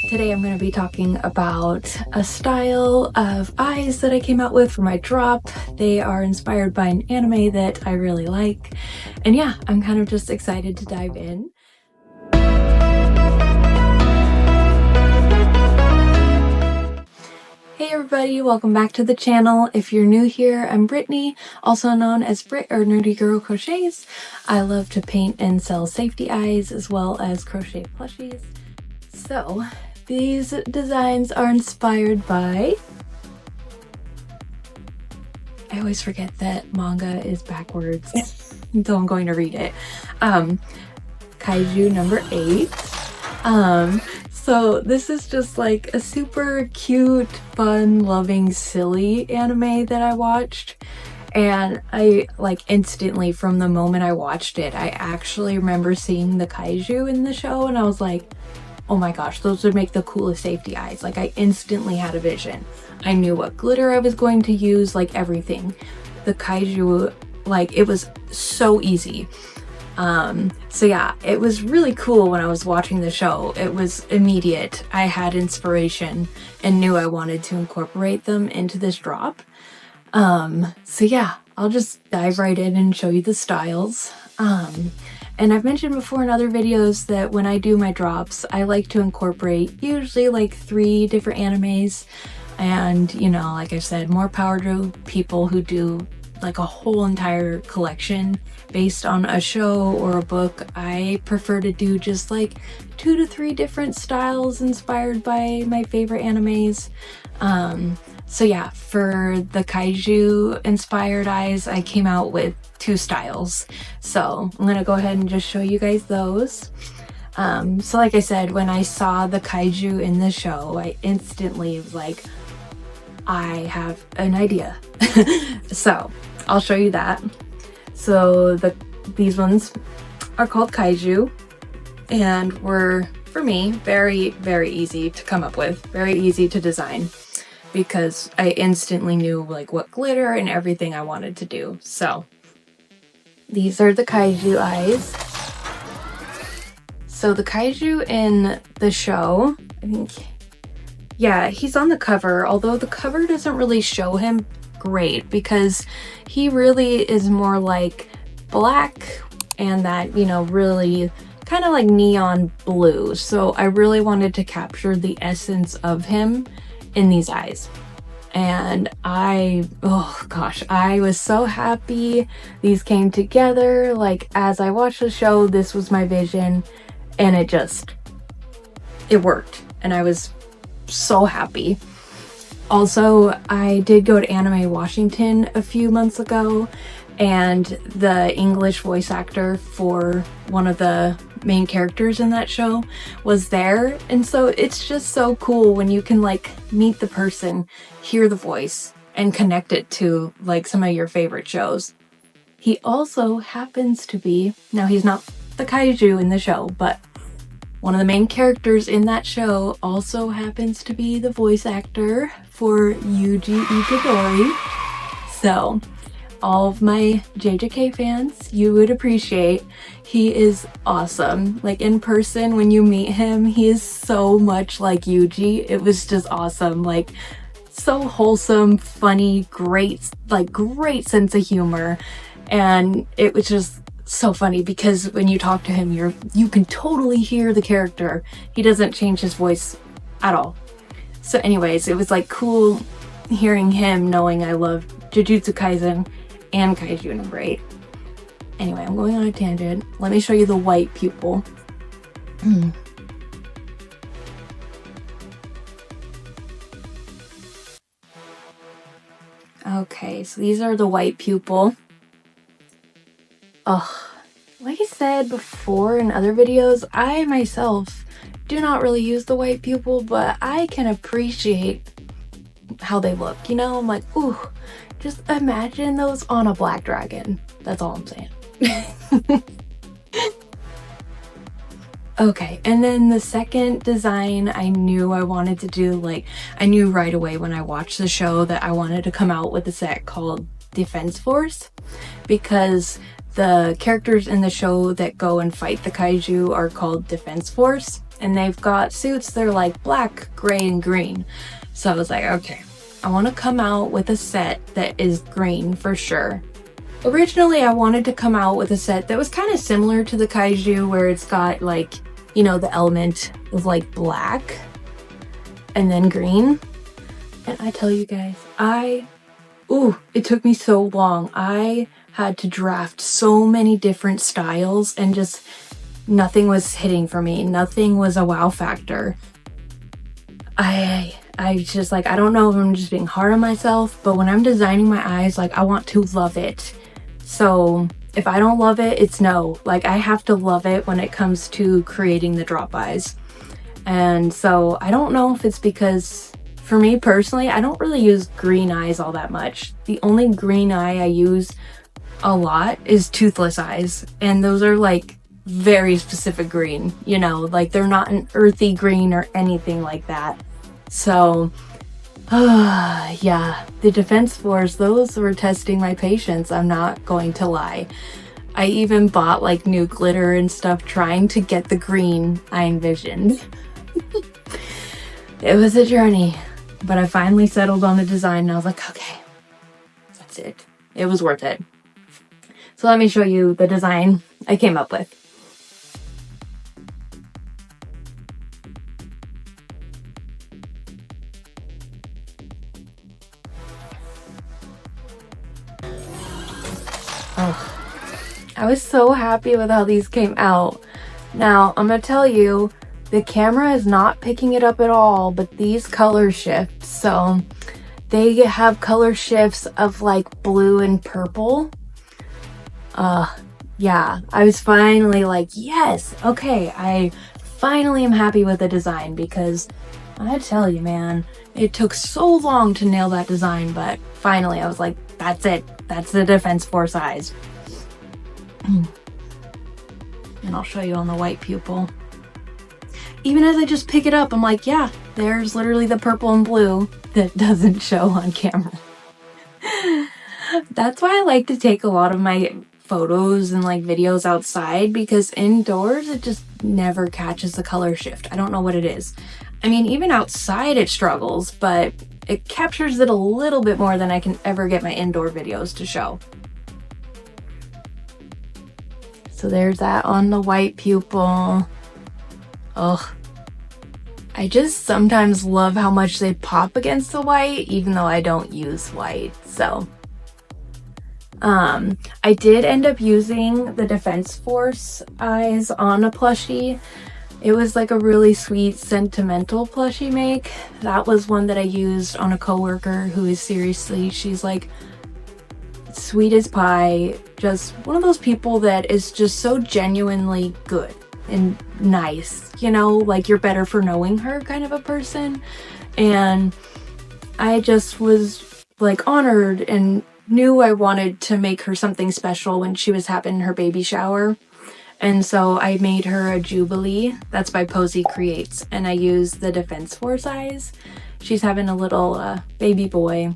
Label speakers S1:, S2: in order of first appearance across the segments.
S1: Today I'm going to be talking about a style of eyes that I came out with for my drop. They are inspired by an anime that I really like. And yeah, I'm kind of just excited to dive in. Hey everybody, welcome back to the channel. If you're new here, I'm Brittany, also known as Brit or Nerdy Girl Crochets. I love to paint and sell safety eyes as well as crochet plushies. So these designs are inspired by... I always forget that manga is backwards until I'm going to read it. Kaiju number 8. So this is just like a super cute, fun, loving, silly anime that I watched. And I like instantly from the moment I watched it, I actually remember seeing the kaiju in the show and I was like, oh my gosh, those would make the coolest safety eyes. Like I instantly had a vision. I knew what glitter I was going to use, like everything. The kaiju, like it was so easy. So yeah, it was really cool when I was watching the show. It was immediate. I had inspiration and knew I wanted to incorporate them into this drop. So yeah, I'll just dive right in and show you the styles. And I've mentioned before in other videos that when I do my drops, I like to incorporate usually like 3 different animes. And, you know, like I said, more power to people who do like a whole entire collection based on a show or a book. I prefer to do just like 2 to 3 different styles inspired by my favorite animes. So yeah, for the kaiju inspired eyes, I came out with 2 styles. So I'm gonna go ahead and just show you guys those. So like I said, when I saw the kaiju in the show, I instantly was like, I have an idea. So I'll show you that. So these ones are called kaiju and were, for me, very, very easy to come up with, very easy to design because I instantly knew like what glitter and everything I wanted to do. So these are the kaiju eyes. So the kaiju in the show, I think, yeah, he's on the cover, although the cover doesn't really show him great because he really is more like black and that, you know, really kind of like neon blue. So I really wanted to capture the essence of him in these eyes. And oh gosh, I was so happy these came together. Like as I watched the show, this was my vision and it worked. And I was so happy. Also, I did go to Anime Washington a few months ago and the English voice actor for one of the main characters in that show was there. And so it's just so cool when you can like meet the person, hear the voice, and connect it to like some of your favorite shows. He also happens to be, now he's not the kaiju in the show, but one of the main characters in that show also happens to be the voice actor for Yuji Itadori. So, all of my JJK fans, you would appreciate. He is awesome. Like in person, when you meet him, he is so much like Yuji. It was just awesome. Like so wholesome, funny, great sense of humor. And it was just so funny because when you talk to him, you can totally hear the character. He doesn't change his voice at all. So anyways, it was like cool hearing him, knowing I love Jujutsu Kaisen and Kaiju number 8. Anyway, I'm going on a tangent. Let me show you the white pupil. Okay, so these are the white pupil. Like I said before in other videos, I myself do not really use the white pupil, but I can appreciate how they look, you know? I'm like, ooh, just imagine those on a black dragon. That's all I'm saying. Okay, and then the second design I knew I wanted to do, like, I knew right away when I watched the show that I wanted to come out with a set called Defense Force, because the characters in the show that go and fight the kaiju are called Defense Force. and they've got suits that are like black, gray, and green. So I was like, okay, I want to come out with a set that is green for sure. Originally, I wanted to come out with a set that was kind of similar to the Kaiju, where it's got like, you know, the element of like black and then green. And I tell you guys, it took me so long. I had to draft so many different styles and just nothing was hitting for me. Nothing was a wow factor. I just like, I don't know if I'm just being hard on myself, but when I'm designing my eyes, like I want to love it. So if I don't love it, it's no. Like I have to love it when it comes to creating the drop eyes. And so I don't know if it's because for me personally, I don't really use green eyes all that much. The only green eye I use a lot is toothless eyes. And those are like very specific green, you know, like they're not an earthy green or anything like that. So yeah, the Defense Force, those were testing my patience, I'm not going to lie. I even bought like new glitter and stuff trying to get the green I envisioned. It was a journey, but I finally settled on the design and I was like, okay, that's it. It was worth it. So let me show you the design I came up with. Oh, I was so happy with how these came out. Now, I'm gonna tell you, the camera is not picking it up at all, but these color shifts. So they have color shifts of like blue and purple. Yeah, I was finally like, yes, okay, I finally am happy with the design, because I tell you, man, it took so long to nail that design, but finally I was like, that's it. That's the Defense Force eyes. And I'll show you on the white pupil. Even as I just pick it up, I'm like, yeah, there's literally the purple and blue that doesn't show on camera. That's why I like to take a lot of my photos and like videos outside, because indoors it just never catches the color shift. I don't know what it is. I mean, even outside it struggles, but it captures it a little bit more than I can ever get my indoor videos to show. So there's that on the white pupil. Oh, I just sometimes love how much they pop against the white, even though I don't use white. So I did end up using the Defense Force eyes on a plushie. It was like a really sweet sentimental plushie make. That was one that I used on a coworker who is seriously, she's like sweet as pie. Just one of those people that is just so genuinely good and nice, you know, like you're better for knowing her kind of a person. And I just was like honored and knew I wanted to make her something special when she was having her baby shower. And so I made her a Jubilee. That's by Posey Creates. And I used the Defense Force eyes. She's having a little baby boy.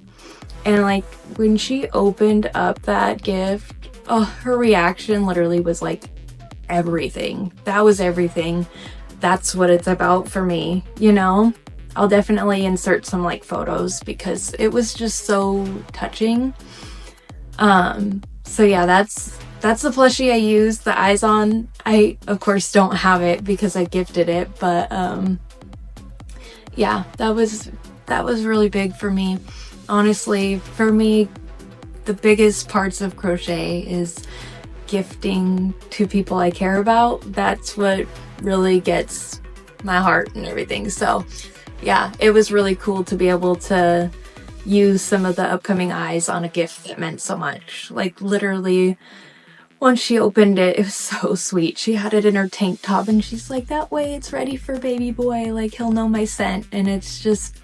S1: And like when she opened up that gift, oh, her reaction literally was like everything. That was everything. That's what it's about for me, you know? I'll definitely insert some like photos because it was just so touching. So yeah, that's the plushie I used the eyes on. I of course don't have it because I gifted it, but yeah, that was really big for me. Honestly, for me, the biggest parts of crochet is gifting to people I care about. That's what really gets my heart and everything. So yeah, it was really cool to be able to use some of the upcoming eyes on a gift that meant so much. Like literally, once she opened it, it was so sweet. She had it in her tank top and she's like, that way it's ready for baby boy, like he'll know my scent. And it's just,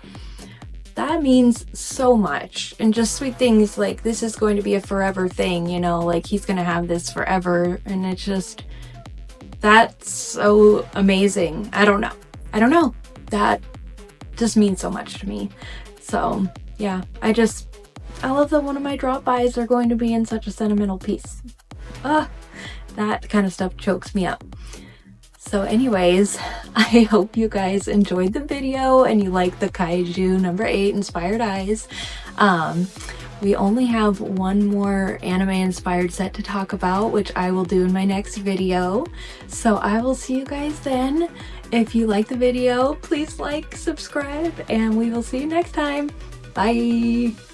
S1: that means so much. And just sweet things like this is going to be a forever thing, you know, like he's gonna have this forever. And it's just, that's so amazing. I don't know. That just means so much to me. So yeah, I love that one of my drop eyes are going to be in such a sentimental piece. That kind of stuff chokes me up. So anyways, I hope you guys enjoyed the video and you like the Kaiju number 8 inspired eyes. We only have one more anime inspired set to talk about, which I will do in my next video. So I will see you guys then. If you like the video, please like, subscribe, and we will see you next time. Bye!